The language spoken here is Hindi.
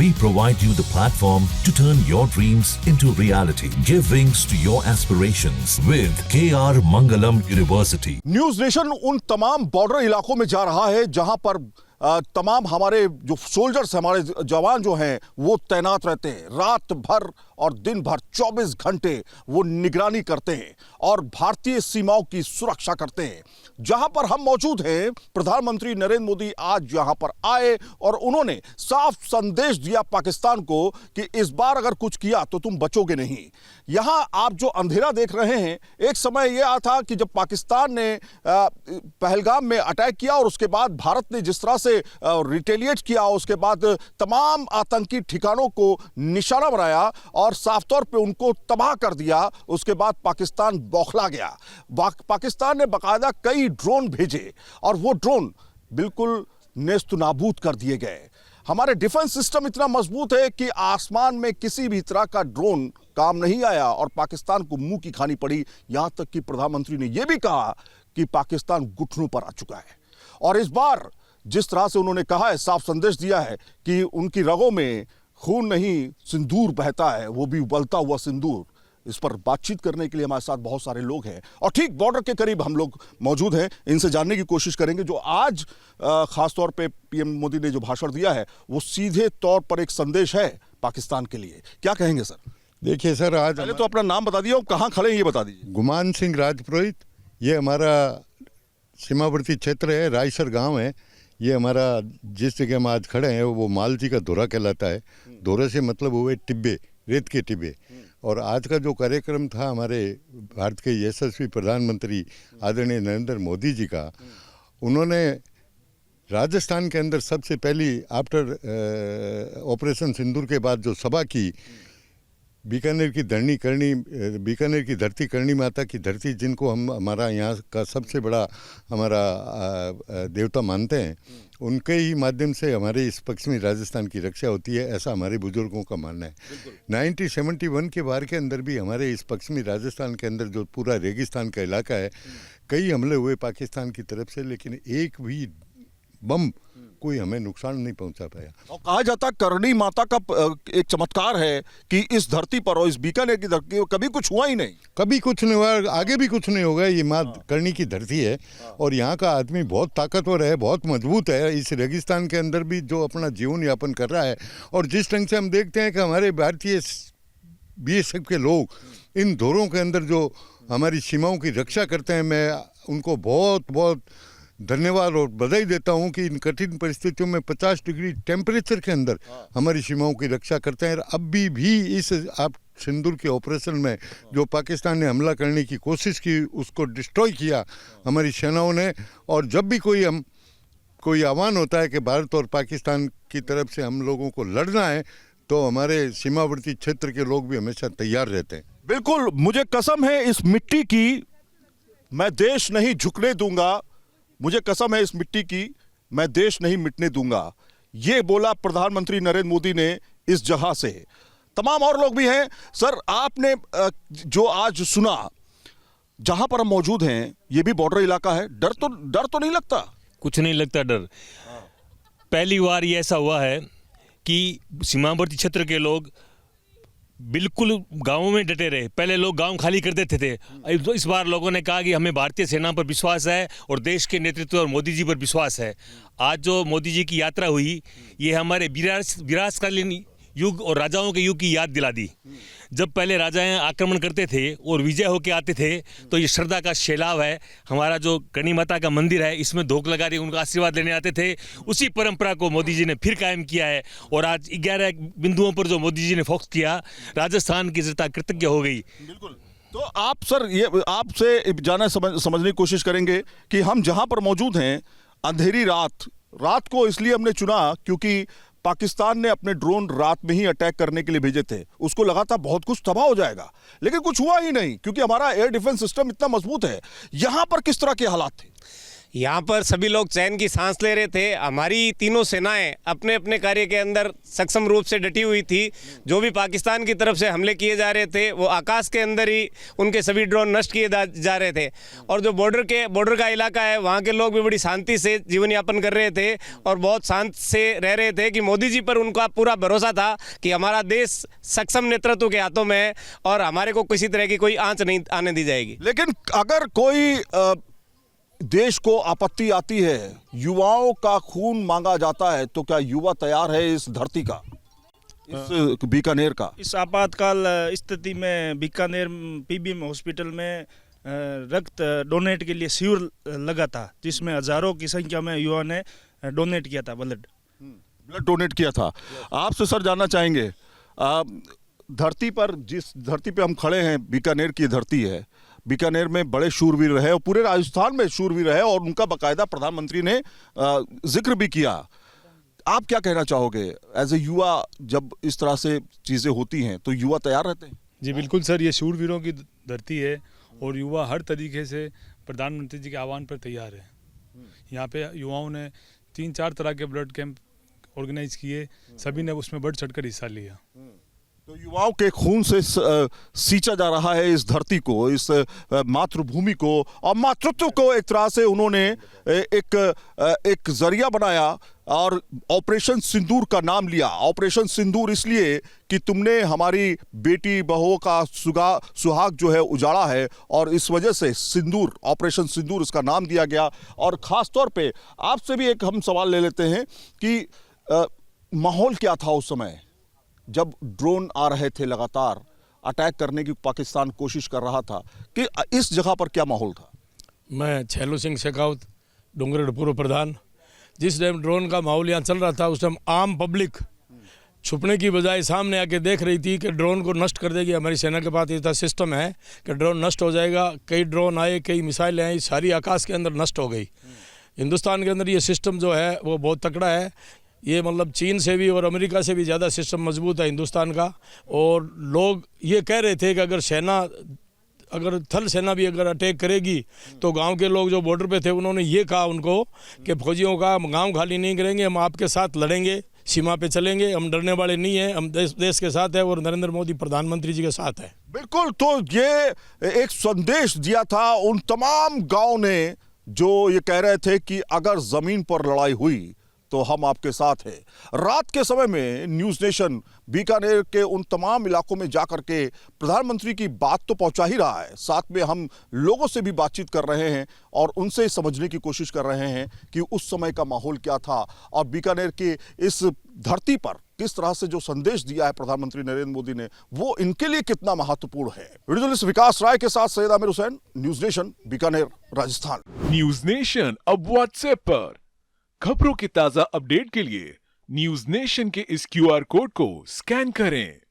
We provide you the platform to turn your dreams into reality. Give wings to your aspirations with KR Mangalam University. News nation उन तमाम बॉर्डर इलाकों में जा रहा है जहां पर तमाम हमारे जो सोल्जर्स हमारे जवान जो हैं वो तैनात रहते हैं। रात भर और दिन भर 24 घंटे वो निगरानी करते हैं और भारतीय सीमाओं की सुरक्षा करते हैं। जहां पर हम मौजूद हैं, प्रधानमंत्री नरेंद्र मोदी आज यहां पर आए और उन्होंने साफ संदेश दिया पाकिस्तान को कि इस बार अगर कुछ किया तो तुम बचोगे नहीं। यहां आप जो अंधेरा देख रहे हैं, एक समय यह था कि जब पाकिस्तान ने पहलगाम में अटैक किया और उसके बाद भारत ने जिस तरह से रिटेलिएट किया, उसके बाद तमाम आतंकी ठिकानों को निशाना बनाया और साफ तौर पे उनको तबाह कर दिया। उसके बाद पाकिस्तान बौखला गया। पाकिस्तान ने बाकायदा कई ड्रोन भेजे और वो ड्रोन बिल्कुल नेस्तनाबूद कर दिए गए। हमारे डिफेंस सिस्टम इतना मजबूत है कि आसमान में किसी भी तरह का ड्रोन काम नहीं आया और पाकिस्तान को मुंह की खानी पड़ी। यहां तक कि प्रधानमंत्री ने यह भी कहा कि पाकिस्तान घुटनों पर आ चुका है। और इस बार जिस तरह से उन्होंने कहा है, साफ संदेश दिया है कि उनकी रगों में खून नहीं सिंदूर बहता है, वो भी उबलता हुआ सिंदूर। इस पर बातचीत करने के लिए हमारे साथ बहुत सारे लोग हैं और ठीक बॉर्डर के करीब हम लोग मौजूद हैं। इनसे जानने की कोशिश करेंगे। जो आज खास तौर पे पीएम मोदी ने जो भाषण दिया है वो सीधे तौर पर एक संदेश है पाकिस्तान के लिए। क्या कहेंगे सर? देखिए सर, आज पहले तो अपना नाम बता दिया और कहाँ खड़े हैं ये बता दीजिए। गुमान सिंह राजपुरोहित, ये हमारा सीमावर्ती क्षेत्र है, रायसर गांव है। ये हमारा जिस जगह हम आज खड़े हैं वो मालती का धोरा कहलाता है। धोरे से मतलब हुए टिब्बे, रेत के टिब्बे। और आज का जो कार्यक्रम था हमारे भारत के यशस्वी प्रधानमंत्री आदरणीय नरेंद्र मोदी जी का, उन्होंने राजस्थान के अंदर सबसे पहली आफ्टर ऑपरेशन सिंदूर के बाद जो सभा की, बीकानेर की धरती करणी माता की धरती, जिनको हम हमारा यहाँ का सबसे बड़ा हमारा देवता मानते हैं, उनके ही माध्यम से हमारे इस पश्चिमी राजस्थान की रक्षा होती है, ऐसा हमारे बुजुर्गों का मानना है। 1971 के वार के अंदर भी हमारे इस पश्चिमी राजस्थान के अंदर जो पूरा रेगिस्तान का इलाका है, कई हमले हुए पाकिस्तान की तरफ से, लेकिन एक भी बम कोई हमें नुकसान नहीं पहुंचा पाया। और कहा जाता करणी माता का एक चमत्कार है कि इस धरती पर और इस बीकानेर की धरती पर कभी कुछ हुआ ही नहीं। कभी कुछ नहीं हुआ, आगे भी कुछ नहीं होगा। ये माँ करणी की धरती है और यहाँ का आदमी बहुत ताकतवर है, बहुत मजबूत है। इस रेगिस्तान के अंदर भी जो अपना जीवन यापन कर रहा है और जिस ढंग से हम देखते हैं कि हमारे भारतीय बीएसएफ के लोग इन धोरों के अंदर जो हमारी सीमाओं की रक्षा करते हैं, मैं उनको बहुत बहुत धन्यवाद और बधाई देता हूं कि इन कठिन परिस्थितियों में 50 डिग्री टेम्परेचर के अंदर हमारी सीमाओं की रक्षा करते हैं। अभी भी इस आप सिंदूर के ऑपरेशन में जो पाकिस्तान ने हमला करने की कोशिश की, उसको डिस्ट्रॉय किया हमारी सेनाओं ने। और जब भी कोई आह्वान होता है कि भारत और पाकिस्तान की तरफ से हम लोगों को लड़ना है, तो हमारे सीमावर्ती क्षेत्र के लोग भी हमेशा तैयार रहते हैं। बिल्कुल, मुझे कसम है इस मिट्टी की, मैं देश नहीं झुकने दूंगा। मुझे कसम है इस मिट्टी की, मैं देश नहीं मिटने दूंगा। ये बोला प्रधानमंत्री नरेंद्र मोदी ने इस जगह से। तमाम और लोग भी हैं। सर, आपने जो आज सुना, जहां पर हम मौजूद हैं ये भी बॉर्डर इलाका है, डर तो नहीं लगता? कुछ नहीं लगता डर। पहली बार ये ऐसा हुआ है कि सीमावर्ती क्षेत्र के लोग बिल्कुल गांवों में डटे रहे। पहले लोग गांव खाली कर देते थे, इस बार लोगों ने कहा कि हमें भारतीय सेना पर विश्वास है और देश के नेतृत्व और मोदी जी पर विश्वास है। आज जो मोदी जी की यात्रा हुई, ये हमारे विरासकालीन युग और राजाओं के युग की याद दिला दी। जब पहले राजाएं आक्रमण करते थे और विजय होकर आते थे, तो ये श्रद्धा का सैलाब है। हमारा जो करणी माता का मंदिर है, इसमें धोख लगा रही उनका आशीर्वाद लेने आते थे। उसी परंपरा को मोदी जी ने फिर कायम किया है और आज 11 बिंदुओं पर जो मोदी जी ने फोकस किया, राजस्थान की जनता कृतज्ञ हो गई। बिल्कुल। तो आप सर, ये आपसे जाना समझने की कोशिश करेंगे कि हम जहां पर मौजूद हैं, अंधेरी रात को इसलिए हमने चुना क्योंकि पाकिस्तान ने अपने ड्रोन रात में ही अटैक करने के लिए भेजे थे। उसको लगा था बहुत कुछ तबाह हो जाएगा, लेकिन कुछ हुआ ही नहीं क्योंकि हमारा एयर डिफेंस सिस्टम इतना मजबूत है। यहां पर किस तरह के हालात थे? यहाँ पर सभी लोग चैन की सांस ले रहे थे। हमारी तीनों सेनाएं अपने अपने कार्य के अंदर सक्षम रूप से डटी हुई थी। जो भी पाकिस्तान की तरफ से हमले किए जा रहे थे वो आकाश के अंदर ही उनके सभी ड्रोन नष्ट किए जा रहे थे। और जो बॉर्डर का इलाका है वहाँ के लोग भी बड़ी शांति से जीवन यापन कर रहे थे और बहुत शांत से रह रहे थे कि मोदी जी पर उनका पूरा भरोसा था कि हमारा देश सक्षम नेतृत्व के हाथों में है और हमारे को किसी तरह की कोई आंच नहीं आने दी जाएगी। लेकिन अगर कोई देश को आपत्ति आती है, युवाओं का खून मांगा जाता है, तो क्या युवा तैयार है इस धरती का, इस बीकानेर का? इस आपातकाल स्थिति में बीकानेर पीबीएम हॉस्पिटल में रक्त डोनेट के लिए शिविर लगा था, जिसमें हजारों की संख्या में युवा ने डोनेट किया था, ब्लड डोनेट किया था। आपसे सर जानना चाहेंगे, धरती पर, जिस धरती पे हम खड़े हैं, बीकानेर की धरती है, बीकानेर में बड़े शूरवीर रहे और पूरे राजस्थान में शूरवीर रहे और उनका बाकायदा प्रधानमंत्री ने जिक्र भी किया। आप क्या कहना चाहोगे एज ए युवा, जब इस तरह से चीजें होती हैं तो युवा तैयार रहते हैं? जी बिल्कुल सर, ये शूरवीरों की धरती है और युवा हर तरीके से प्रधानमंत्री जी के आह्वान पर तैयार है। यहाँ पे युवाओं ने 3-4 तरह के ब्लड कैंप ऑर्गेनाइज किए, सभी ने उसमें बढ़ चढ़कर हिस्सा लिया। तो युवाओं के खून से सींचा जा रहा है इस धरती को, इस मातृभूमि को, और मातृत्व को एक तरह से उन्होंने एक जरिया बनाया और ऑपरेशन सिंदूर का नाम लिया। ऑपरेशन सिंदूर इसलिए कि तुमने हमारी बेटी बहुओं का सुहाग जो है उजाड़ा है, और इस वजह से सिंदूर, ऑपरेशन सिंदूर इसका नाम दिया गया। और खास तौर पे आपसे भी एक हम सवाल ले लेते हैं कि माहौल क्या था उस समय जब ड्रोन आ रहे थे, लगातार अटैक करने की पाकिस्तान कोशिश कर रहा था, कि इस जगह पर क्या माहौल था? मैं छैलू सिंह शेखावत, डूंगरगढ़ पूर्व प्रधान। जिस टाइम ड्रोन का माहौल यहाँ चल रहा था उस टाइम आम पब्लिक छुपने की बजाय सामने आके देख रही थी कि ड्रोन को नष्ट कर देगी। हमारी सेना के पास इतना सिस्टम है कि ड्रोन नष्ट हो जाएगा। कई ड्रोन आए, कई मिसाइलें आई, सारी आकाश के अंदर नष्ट हो गई। हिंदुस्तान के अंदर ये सिस्टम जो है वो बहुत तकड़ा है। ये मतलब चीन से भी और अमेरिका से भी ज़्यादा सिस्टम मजबूत है हिंदुस्तान का। और लोग ये कह रहे थे कि अगर थल सेना भी अगर अटैक करेगी तो गांव के लोग जो बॉर्डर पे थे उन्होंने ये कहा उनको कि फौजियों का गांव खाली नहीं करेंगे, हम आपके साथ लड़ेंगे, सीमा पे चलेंगे, हम डरने वाले नहीं हैं, हम देश के साथ है और नरेंद्र मोदी प्रधानमंत्री जी के साथ है। बिल्कुल, तो ये एक संदेश दिया था उन तमाम गाँव ने जो ये कह रहे थे कि अगर जमीन पर लड़ाई हुई तो हम आपके साथ हैं। रात के समय में न्यूज़ नेशन बीकानेर के उन तमाम इलाकों में जाकर के प्रधानमंत्री की बात तो पहुंचा ही रहा है, साथ में हम लोगों से भी बातचीत कर रहे हैं और उनसे समझने की कोशिश कर रहे हैं कि उस समय का माहौल क्या था और बीकानेर के इस धरती पर किस तरह से जो संदेश दिया है प्रधानमंत्री नरेंद्र मोदी ने, वो इनके लिए कितना महत्वपूर्ण है। वीडियो विकास राय के साथ Syed Aamir Hussain, news nation, Bikaner, Rajasthan. News nation अब व्हाट्सएप पर खबरों के ताजा अपडेट के लिए न्यूज़ नेशन के इस QR कोड को स्कैन करें।